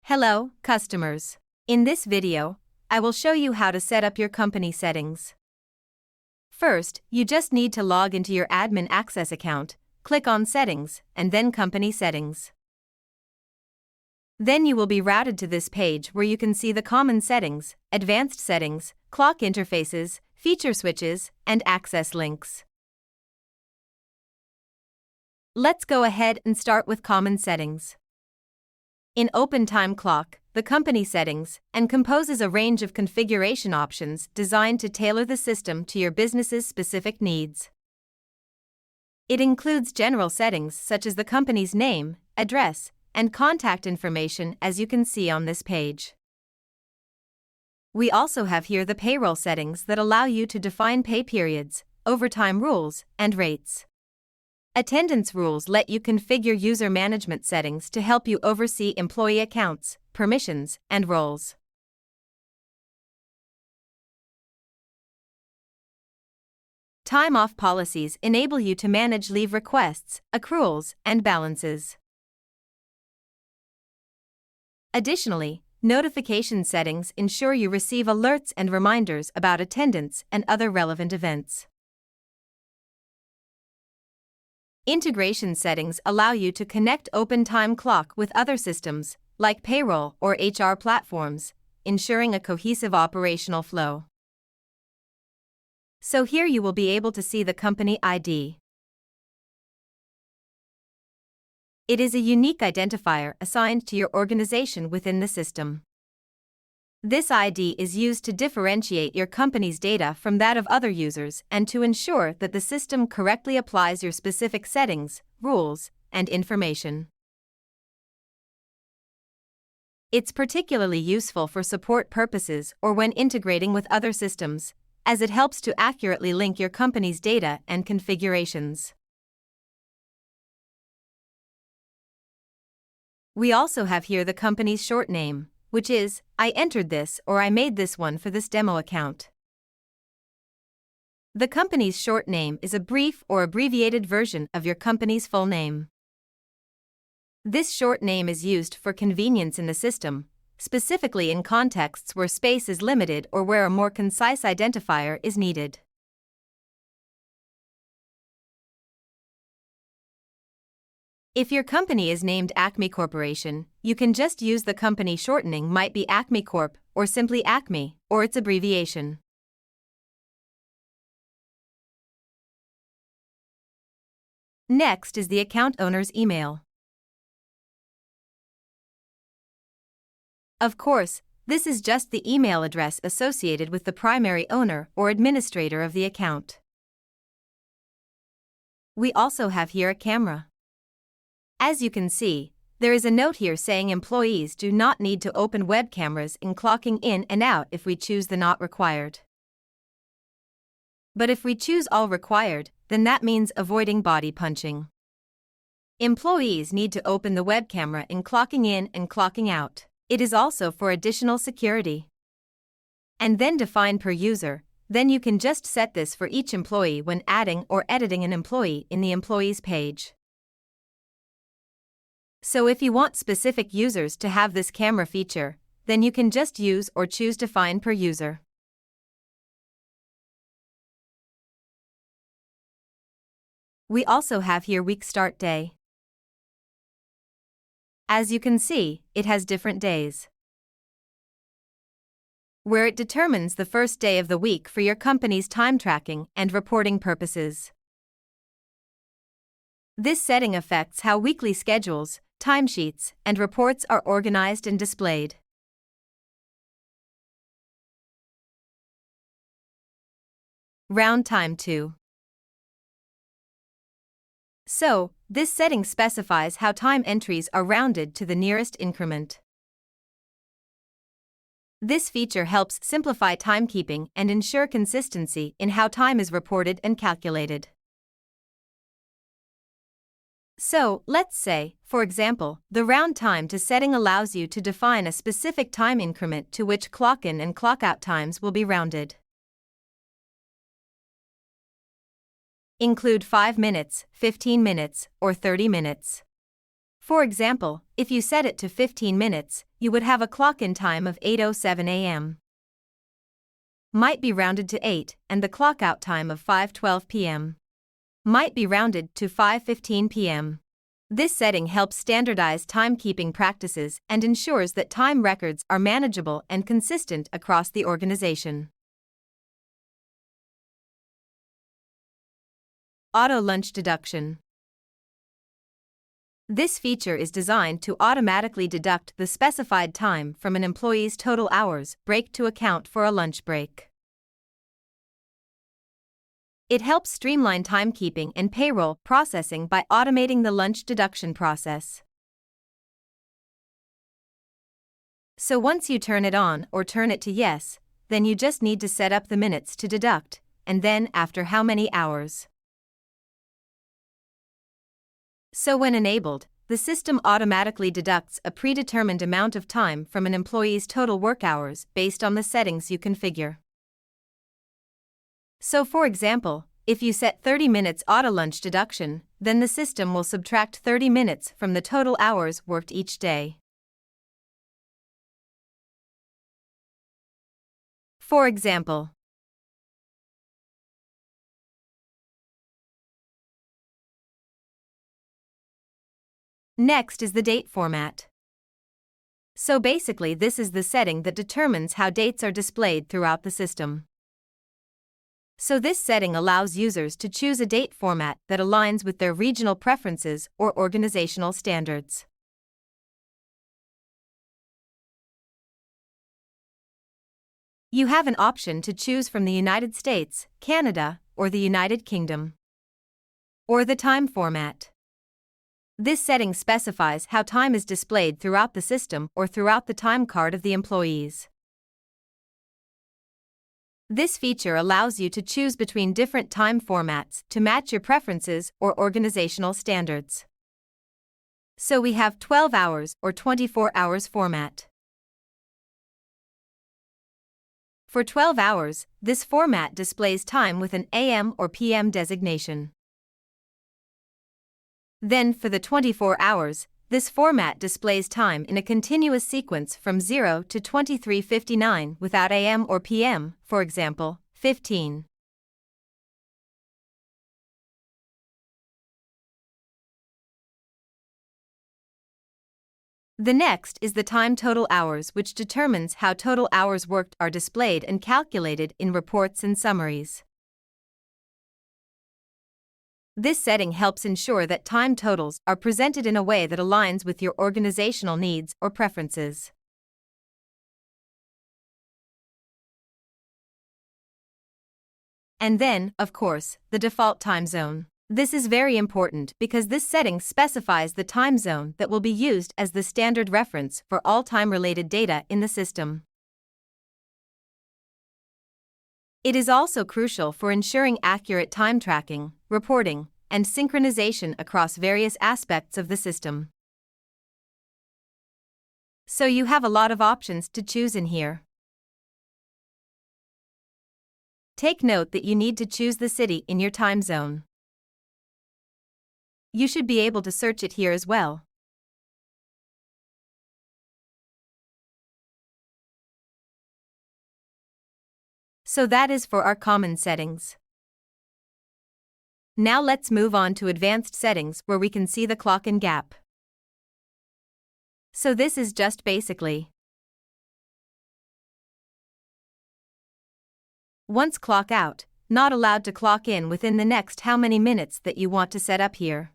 Hello, customers. In this video, I will show you how to set up your company settings. First, you just need to log into your admin access account, click on Settings, and then Company Settings. Then you will be routed to this page where you can see the common settings, advanced settings, clock interfaces, feature switches, and access links. Let's go ahead and start with common settings. In Open Time Clock, the company settings and composes a range of configuration options designed to tailor the system to your business's specific needs. It includes general settings such as the company's name, address, and contact information, as you can see on this page. We also have here the payroll settings that allow you to define pay periods, overtime rules, and rates. Attendance rules let you configure user management settings to help you oversee employee accounts, permissions, and roles. Time off policies enable you to manage leave requests, accruals, and balances. Additionally, notification settings ensure you receive alerts and reminders about attendance and other relevant events. Integration settings allow you to connect Open Time Clock with other systems, like payroll or HR platforms, ensuring a cohesive operational flow. So here you will be able to see the company ID. It is a unique identifier assigned to your organization within the system. This ID is used to differentiate your company's data from that of other users and to ensure that the system correctly applies your specific settings, rules, and information. It's particularly useful for support purposes or when integrating with other systems, as it helps to accurately link your company's data and configurations. We also have here the company's short name, which is, I entered this or I made this one for this demo account. The company's short name is a brief or abbreviated version of your company's full name. This short name is used for convenience in the system, specifically in contexts where space is limited or where a more concise identifier is needed. If your company is named Acme Corporation, you can just use the company shortening might be Acme Corp or simply Acme or its abbreviation. Next is the account owner's email. Of course, this is just the email address associated with the primary owner or administrator of the account. We also have here a camera. As you can see, there is a note here saying employees do not need to open web cameras in clocking in and out if we choose the not required. But if we choose all required, then that means avoiding body punching. Employees need to open the web camera in clocking in and clocking out. It is also for additional security. And then define per user, then you can just set this for each employee when adding or editing an employee in the employees page. So if you want specific users to have this camera feature, then you can just use or choose define per user. We also have here week start day. As you can see, it has different days, where it determines the first day of the week for your company's time tracking and reporting purposes. This setting affects how weekly schedules, timesheets, and reports are organized and displayed. Round time 2. So, this setting specifies how time entries are rounded to the nearest increment. This feature helps simplify timekeeping and ensure consistency in how time is reported and calculated. So, let's say, for example, the round time to setting allows you to define a specific time increment to which clock-in and clock-out times will be rounded. Include 5 minutes, 15 minutes, or 30 minutes. For example, if you set it to 15 minutes, you would have a clock-in time of 8:07 a.m. Might be rounded to 8, and the clock-out time of 5:12 p.m. might be rounded to 5:15 p.m. This setting helps standardize timekeeping practices and ensures that time records are manageable and consistent across the organization. Auto lunch deduction. This feature is designed to automatically deduct the specified time from an employee's total hours break to account for a lunch break. It helps streamline timekeeping and payroll processing by automating the lunch deduction process. So once you turn it on or turn it to yes, then you just need to set up the minutes to deduct, and then after how many hours. So when enabled, the system automatically deducts a predetermined amount of time from an employee's total work hours based on the settings you configure. So for example, if you set 30 minutes auto lunch deduction, then the system will subtract 30 minutes from the total hours worked each day. For example, next is the date format. So basically, this is the setting that determines how dates are displayed throughout the system. So this setting allows users to choose a date format that aligns with their regional preferences or organizational standards. You have an option to choose from the United States, Canada, or the United Kingdom, or the time format. This setting specifies how time is displayed throughout the system or throughout the time card of the employees. This feature allows you to choose between different time formats to match your preferences or organizational standards. So we have 12 hours or 24 hours format. For 12 hours, this format displays time with an AM or PM designation. Then for the 24 hours, this format displays time in a continuous sequence from 0 to 23:59 without AM or PM, for example, 15. The next is the time total hours, which determines how total hours worked are displayed and calculated in reports and summaries. This setting helps ensure that time totals are presented in a way that aligns with your organizational needs or preferences. And then, of course, the default time zone. This is very important because this setting specifies the time zone that will be used as the standard reference for all time-related data in the system. It is also crucial for ensuring accurate time tracking, reporting, and synchronization across various aspects of the system. So you have a lot of options to choose in here. Take note that you need to choose the city in your time zone. You should be able to search it here as well. So that is for our common settings. Now let's move on to advanced settings where we can see the clock and gap. So this is just basically once clock out, not allowed to clock in within the next how many minutes that you want to set up here.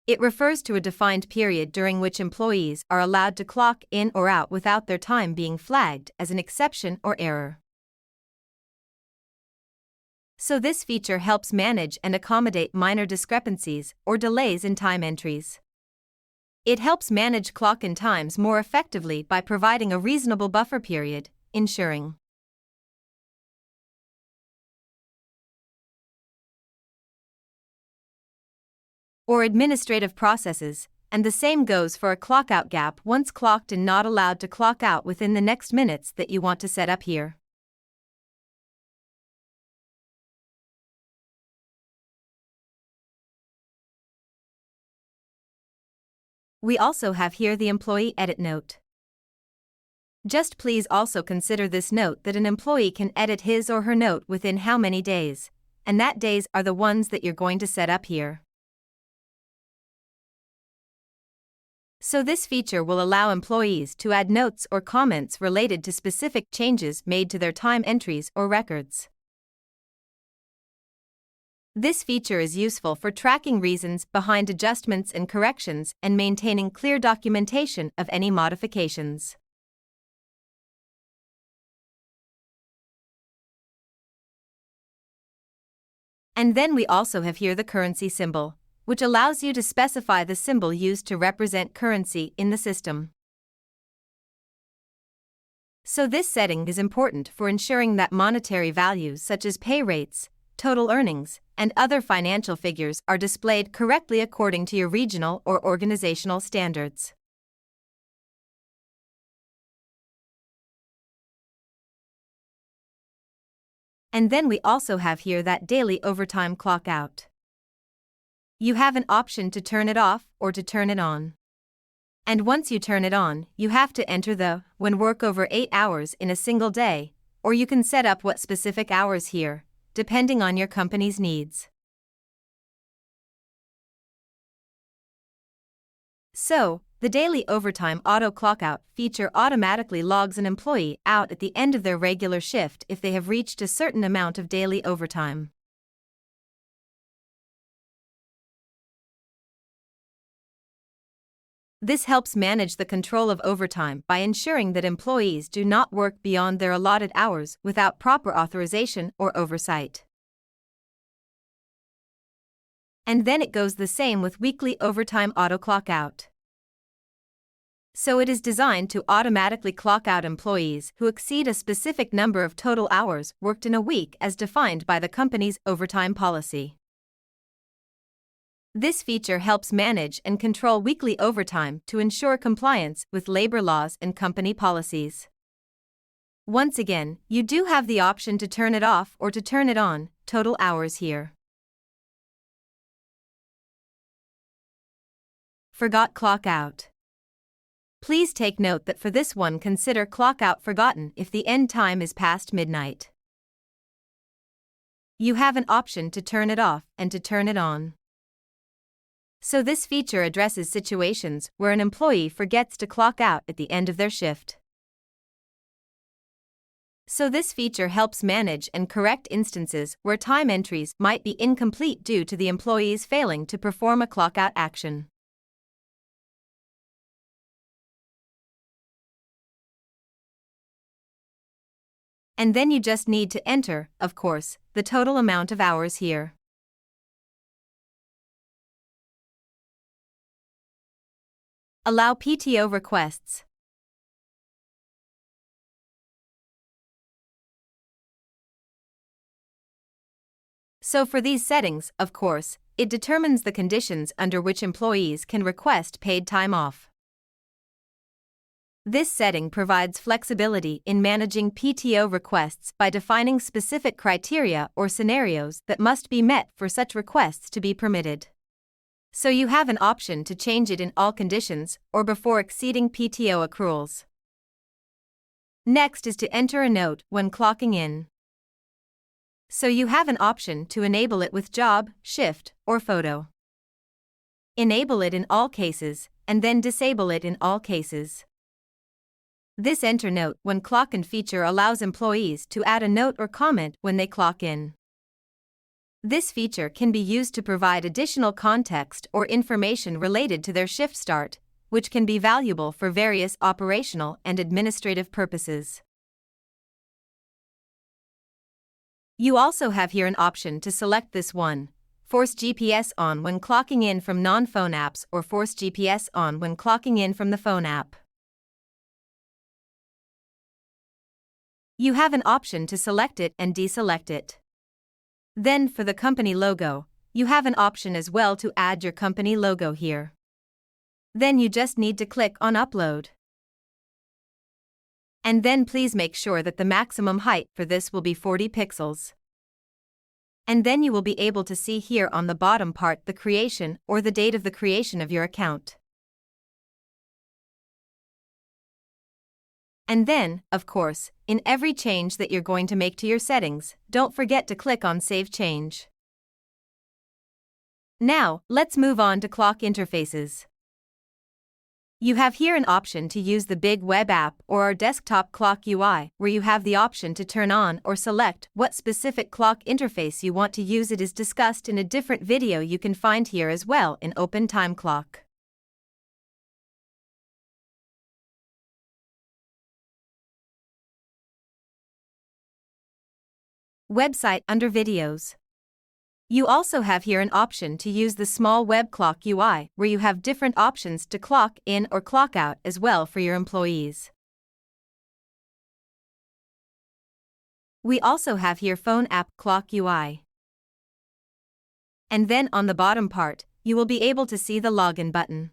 It refers to a defined period during which employees are allowed to clock in or out without their time being flagged as an exception or error. So this feature helps manage and accommodate minor discrepancies or delays in time entries. It helps manage clock-in times more effectively by providing a reasonable buffer period, ensuring or administrative processes, and the same goes for a clockout gap once clocked and not allowed to clock out within the next minutes that you want to set up here. We also have here the employee edit note. Just please also consider this note that an employee can edit his or her note within how many days, and that days are the ones that you're going to set up here. So this feature will allow employees to add notes or comments related to specific changes made to their time entries or records. This feature is useful for tracking reasons behind adjustments and corrections and maintaining clear documentation of any modifications. And then we also have here the currency symbol, which allows you to specify the symbol used to represent currency in the system. So this setting is important for ensuring that monetary values such as pay rates, total earnings, and other financial figures are displayed correctly according to your regional or organizational standards. And then we also have here that daily overtime clock out. You have an option to turn it off or to turn it on. And once you turn it on, you have to enter the when work over 8 hours in a single day, or you can set up what specific hours here, depending on your company's needs. So, the daily overtime auto clockout feature automatically logs an employee out at the end of their regular shift if they have reached a certain amount of daily overtime. This helps manage the control of overtime by ensuring that employees do not work beyond their allotted hours without proper authorization or oversight. And then it goes the same with weekly overtime auto clock out. So it is designed to automatically clock out employees who exceed a specific number of total hours worked in a week as defined by the company's overtime policy. This feature helps manage and control weekly overtime to ensure compliance with labor laws and company policies. Once again, you do have the option to turn it off or to turn it on, total hours here. Forgot clock out. Please take note that for this one consider clock out forgotten if the end time is past midnight. You have an option to turn it off and to turn it on. So this feature addresses situations where an employee forgets to clock out at the end of their shift. So this feature helps manage and correct instances where time entries might be incomplete due to the employees failing to perform a clockout action. And then you just need to enter, of course, the total amount of hours here. Allow PTO requests. So for these settings, of course, it determines the conditions under which employees can request paid time off. This setting provides flexibility in managing PTO requests by defining specific criteria or scenarios that must be met for such requests to be permitted. So you have an option to change it in all conditions or before exceeding PTO accruals. Next is to enter a note when clocking in. So you have an option to enable it with job, shift, or photo. Enable it in all cases, and then disable it in all cases. This enter note when clock in feature allows employees to add a note or comment when they clock in. This feature can be used to provide additional context or information related to their shift start, which can be valuable for various operational and administrative purposes. You also have here an option to select this one, Force GPS on when clocking in from non-phone apps or Force GPS on when clocking in from the phone app. You have an option to select it and deselect it. Then for the company logo, you have an option as well to add your company logo here. Then you just need to click on Upload. And then please make sure that the maximum height for this will be 40 pixels. And then you will be able to see here on the bottom part the creation or the date of the creation of your account. And then, of course, in every change that you're going to make to your settings, don't forget to click on Save Change. Now, let's move on to clock interfaces. You have here an option to use the big web app or our desktop clock UI, where you have the option to turn on or select what specific clock interface you want to use. It is discussed in a different video you can find here as well in Open Time Clock. Website under Videos. You also have here an option to use the small web clock UI, where you have different options to clock in or clock out as well for your employees. We also have here Phone App Clock UI. And then on the bottom part, you will be able to see the Login button,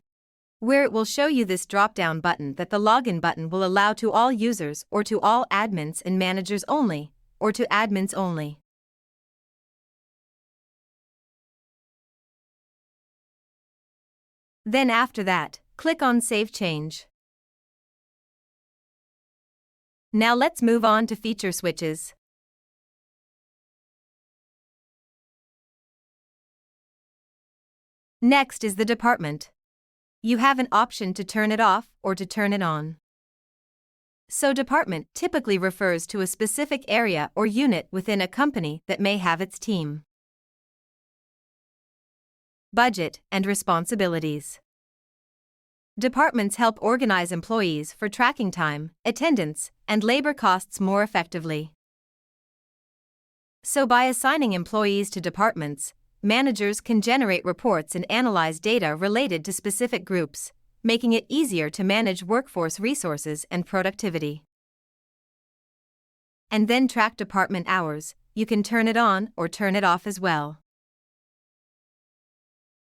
where it will show you this drop-down button that the Login button will allow to all users or to all admins and managers only, or to admins only. Then after that, click on Save Change. Now let's move on to feature switches. Next is the department. You have an option to turn it off or to turn it on. So department typically refers to a specific area or unit within a company that may have its team, budget, and responsibilities. Departments help organize employees for tracking time, attendance, and labor costs more effectively. So by assigning employees to departments, managers can generate reports and analyze data related to specific groups, making it easier to manage workforce resources and productivity. And then track department hours. You can turn it on or turn it off as well.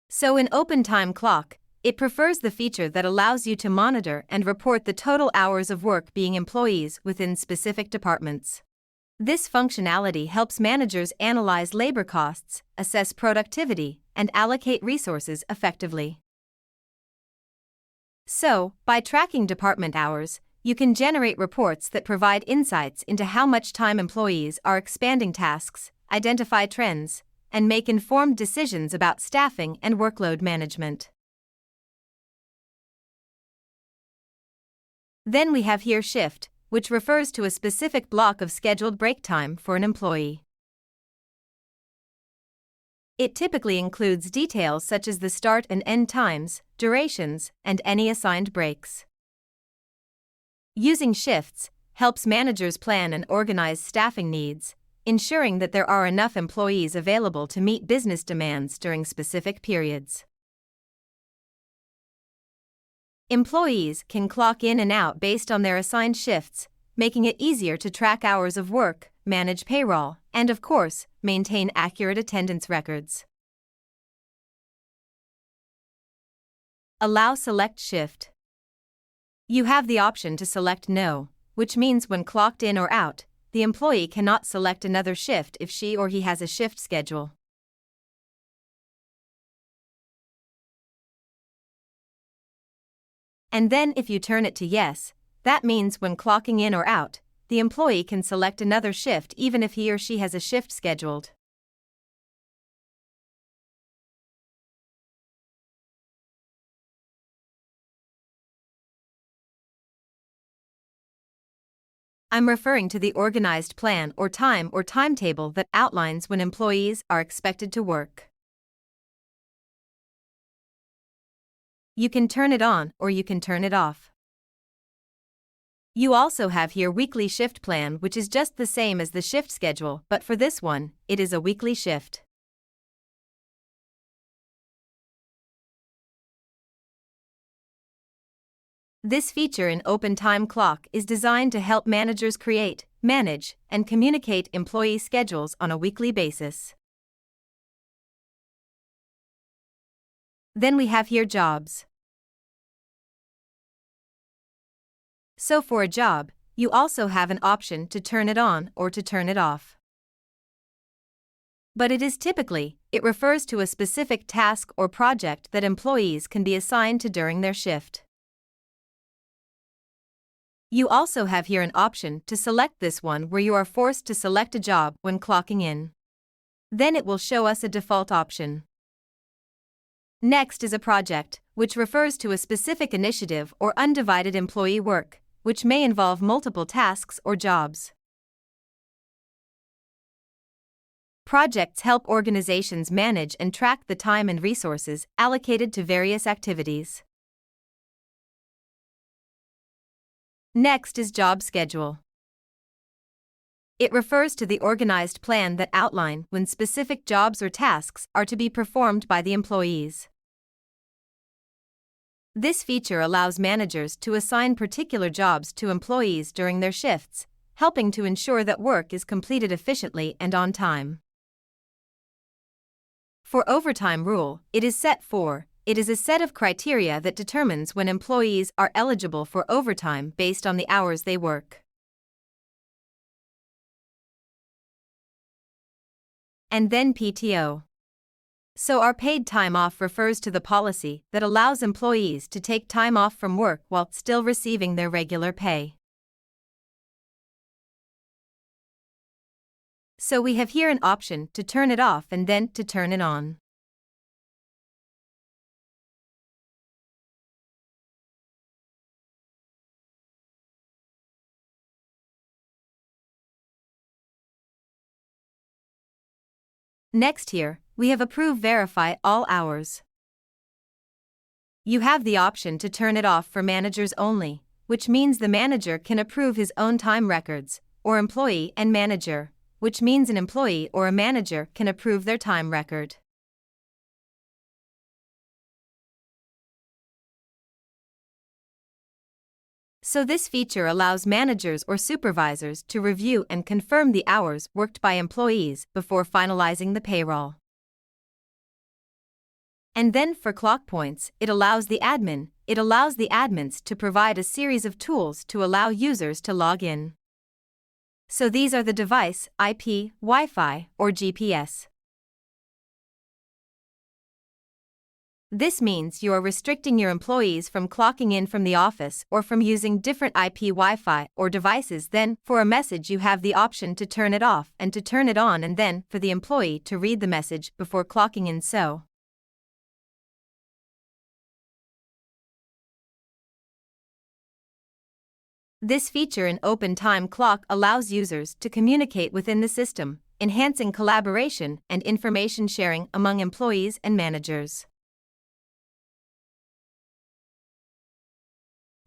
So in Open Time Clock, it prefers the feature that allows you to monitor and report the total hours of work being employees within specific departments. This functionality helps managers analyze labor costs, assess productivity, and allocate resources effectively. So, by tracking department hours, you can generate reports that provide insights into how much time employees are expanding tasks, identify trends, and make informed decisions about staffing and workload management. Then we have here Shift, which refers to a specific block of scheduled break time for an employee. It typically includes details such as the start and end times, durations, and any assigned breaks. Using shifts helps managers plan and organize staffing needs, ensuring that there are enough employees available to meet business demands during specific periods. Employees can clock in and out based on their assigned shifts, making it easier to track hours of work, manage payroll, and of course, maintain accurate attendance records. Allow Select Shift. You have the option to select No, which means when clocked in or out, the employee cannot select another shift if she or he has a shift schedule. And then if you turn it to Yes, that means when clocking in or out, the employee can select another shift even if he or she has a shift scheduled. I'm referring to the organized plan or timetable that outlines when employees are expected to work. You can turn it on or you can turn it off. You also have here Weekly Shift Plan, which is just the same as the shift schedule, but for this one, it is a weekly shift. This feature in Open Time Clock is designed to help managers create, manage, and communicate employee schedules on a weekly basis. Then we have here Jobs. So for a job, you also have an option to turn it on or to turn it off. But it refers to a specific task or project that employees can be assigned to during their shift. You also have here an option to select this one where you are forced to select a job when clocking in. Then it will show us a default option. Next is a project, which refers to a specific initiative or undivided employee work, which may involve multiple tasks or jobs. Projects help organizations manage and track the time and resources allocated to various activities. Next is job schedule. It refers to the organized plan that outline when specific jobs or tasks are to be performed by the employees. This feature allows managers to assign particular jobs to employees during their shifts, helping to ensure that work is completed efficiently and on time. For overtime rule, it is a set of criteria that determines when employees are eligible for overtime based on the hours they work. And then PTO. So our paid time off refers to the policy that allows employees to take time off from work while still receiving their regular pay. So we have here an option to turn it off and then to turn it on. Next here, we have Approve Verify All Hours. You have the option to turn it off for managers only, which means the manager can approve his own time records, or employee and manager, which means an employee or a manager can approve their time record. So this feature allows managers or supervisors to review and confirm the hours worked by employees before finalizing the payroll. And then for clock points, it allows the admins to provide a series of tools to allow users to log in. So these are the device, IP, Wi-Fi, or GPS. This means you are restricting your employees from clocking in from the office or from using different IP Wi-Fi or devices. Then, for a message, you have the option to turn it off and to turn it on, and then for the employee to read the message before clocking in. So, this feature in Open Time Clock allows users to communicate within the system, enhancing collaboration and information sharing among employees and managers.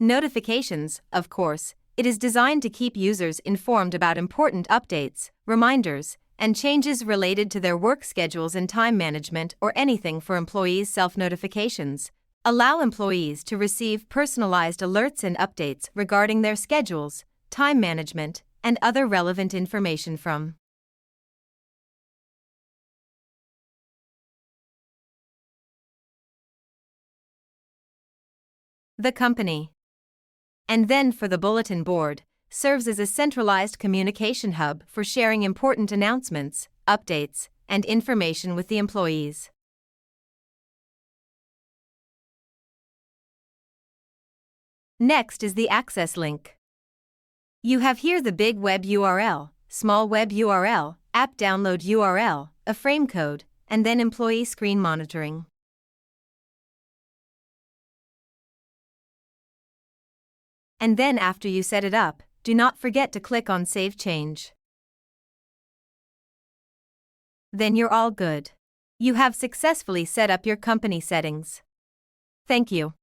Notifications, of course, it is designed to keep users informed about important updates, reminders, and changes related to their work schedules and time management, or anything for employees. Self-notifications allow employees to receive personalized alerts and updates regarding their schedules, time management, and other relevant information from the company. And then for the bulletin board, serves as a centralized communication hub for sharing important announcements, updates, and information with the employees. Next is the access link. You have here the big web URL, small web URL, app download URL, a frame code, and then employee screen monitoring. And then after you set it up, do not forget to click on Save Change. Then you're all good. You have successfully set up your company settings. Thank you.